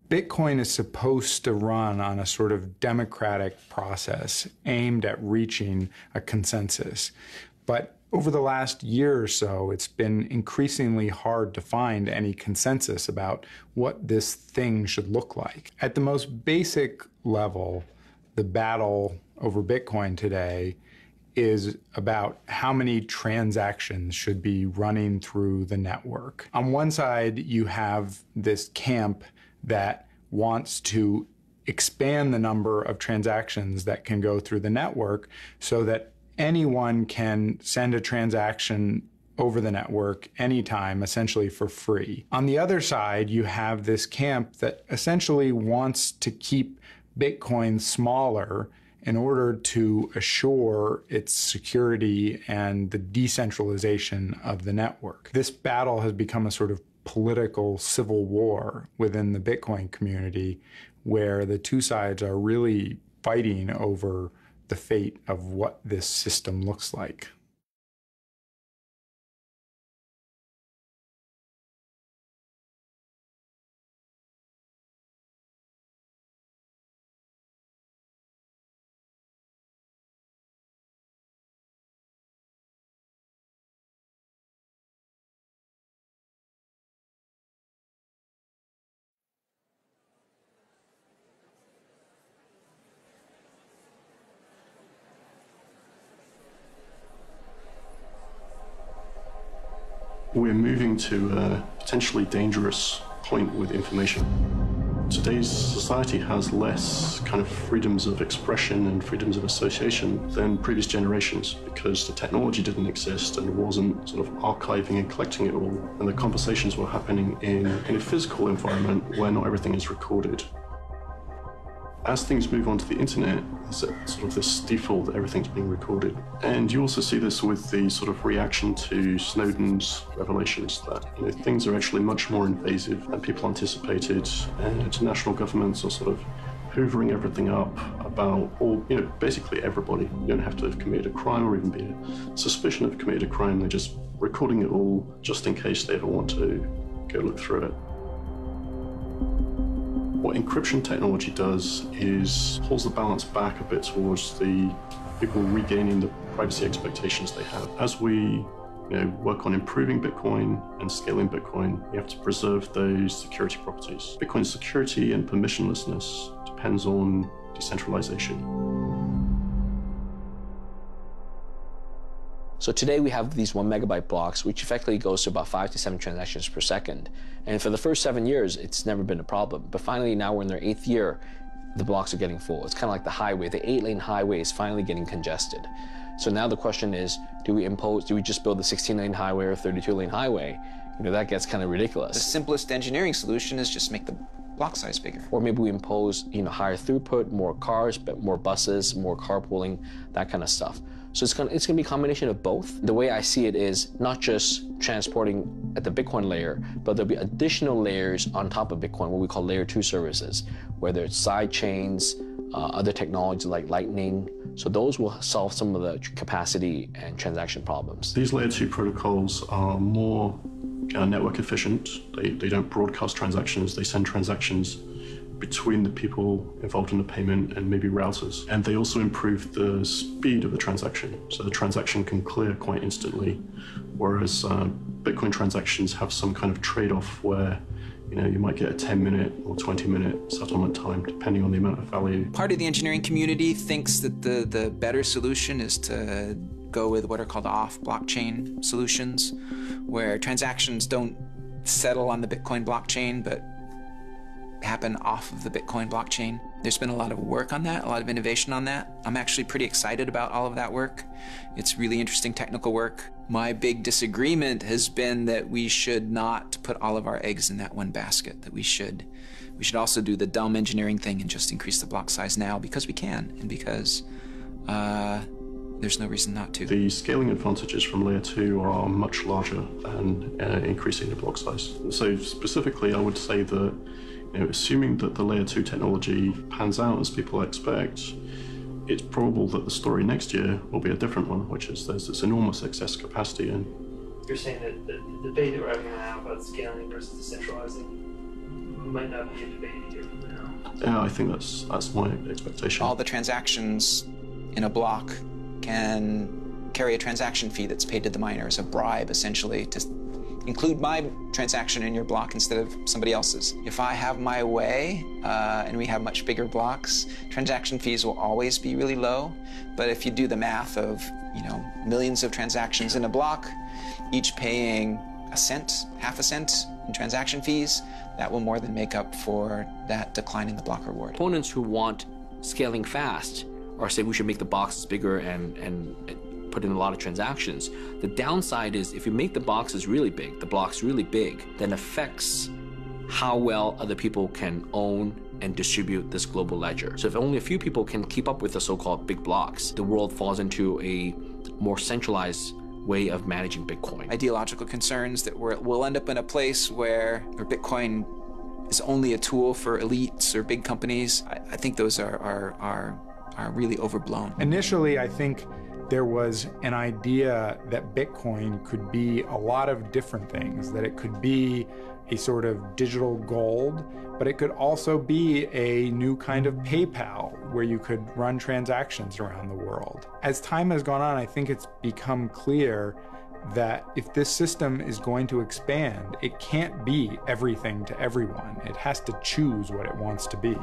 Bitcoin is supposed to run on a sort of democratic process aimed at reaching a consensus. But over the last year or so, it's been increasingly hard to find any consensus about what this thing should look like. At the most basic level, the battle over Bitcoin today is about how many transactions should be running through the network. On one side, you have this camp that wants to expand the number of transactions that can go through the network so that anyone can send a transaction over the network anytime, essentially for free. On the other side, you have this camp that essentially wants to keep Bitcoin smaller in order to assure its security and the decentralization of the network. This battle has become a sort of political civil war within the Bitcoin community, where the two sides are really fighting over the fate of what this system looks like. We're moving to a potentially dangerous point with information. Today's society has less kind of freedoms of expression and freedoms of association than previous generations because the technology didn't exist and wasn't sort of archiving and collecting it all. And the conversations were happening in a physical environment where not everything is recorded. As things move onto the internet, there's sort of this default that everything's being recorded. And you also see this with the sort of reaction to Snowden's revelations that things are actually much more invasive than people anticipated, and international governments are sort of hoovering everything up about all, basically everybody. You don't have to have committed a crime or even be a suspicion of committed a crime. They're just recording it all just in case they ever want to go look through it. What encryption technology does is pulls the balance back a bit towards the people regaining the privacy expectations they have. As we work on improving Bitcoin and scaling Bitcoin, we have to preserve those security properties. Bitcoin's security and permissionlessness depends on decentralization. So today we have these 1 megabyte blocks, which effectively goes to about 5 to 7 transactions per second. And for the first 7 years, it's never been a problem. But finally, now we're in their 8th year, the blocks are getting full. It's kind of like the highway. The 8-lane highway is finally getting congested. So now the question is, do we just build the 16-lane highway or 32-lane highway? That gets kind of ridiculous. The simplest engineering solution is just make the block size bigger. Or maybe we impose, higher throughput, more cars, but more buses, more carpooling, that kind of stuff. So it's going to be a combination of both. The way I see it is not just transporting at the Bitcoin layer, but there'll be additional layers on top of Bitcoin, what we call layer 2 services, whether it's side chains, other technologies like Lightning. So those will solve some of the capacity and transaction problems. These layer 2 protocols are more network efficient. They don't broadcast transactions, they send transactions between the people involved in the payment and maybe routers. And they also improve the speed of the transaction. So the transaction can clear quite instantly, whereas Bitcoin transactions have some kind of trade-off where you might get a 10-minute or 20-minute settlement time, depending on the amount of value. Part of the engineering community thinks that the better solution is to go with what are called off-blockchain solutions, where transactions don't settle on the Bitcoin blockchain, but happen off of the Bitcoin blockchain. There's been a lot of work on that, a lot of innovation on that. I'm actually pretty excited about all of that work. It's really interesting technical work. My big disagreement has been that we should not put all of our eggs in that one basket, that we should also do the dumb engineering thing and just increase the block size now because we can and because there's no reason not to. The scaling advantages from layer 2 are much larger than increasing the block size. So specifically, I would say that assuming that the layer 2 technology pans out as people expect, it's probable that the story next year will be a different one, which is there's this enormous excess capacity. And you're saying that the debate that we're having now about scaling versus decentralizing might not be a debate a year from now. Yeah, I think that's my expectation. All the transactions in a block can carry a transaction fee that's paid to the miner as a bribe, essentially, to include my transaction in your block instead of somebody else's. If I have my way, and we have much bigger blocks, transaction fees will always be really low. But if you do the math of, millions of transactions in a block, each paying a cent, half a cent in transaction fees, that will more than make up for that decline in the block reward. Opponents who want scaling fast or say we should make the boxes bigger and put in a lot of transactions. The downside is if you make the boxes really big, the blocks really big, then affects how well other people can own and distribute this global ledger. So if only a few people can keep up with the so-called big blocks, the world falls into a more centralized way of managing Bitcoin. Ideological concerns that we'll end up in a place where Bitcoin is only a tool for elites or big companies, I think those are really overblown. Initially, I think there was an idea that Bitcoin could be a lot of different things, that it could be a sort of digital gold, but it could also be a new kind of PayPal where you could run transactions around the world. As time has gone on, I think it's become clear that if this system is going to expand, it can't be everything to everyone. It has to choose what it wants to be.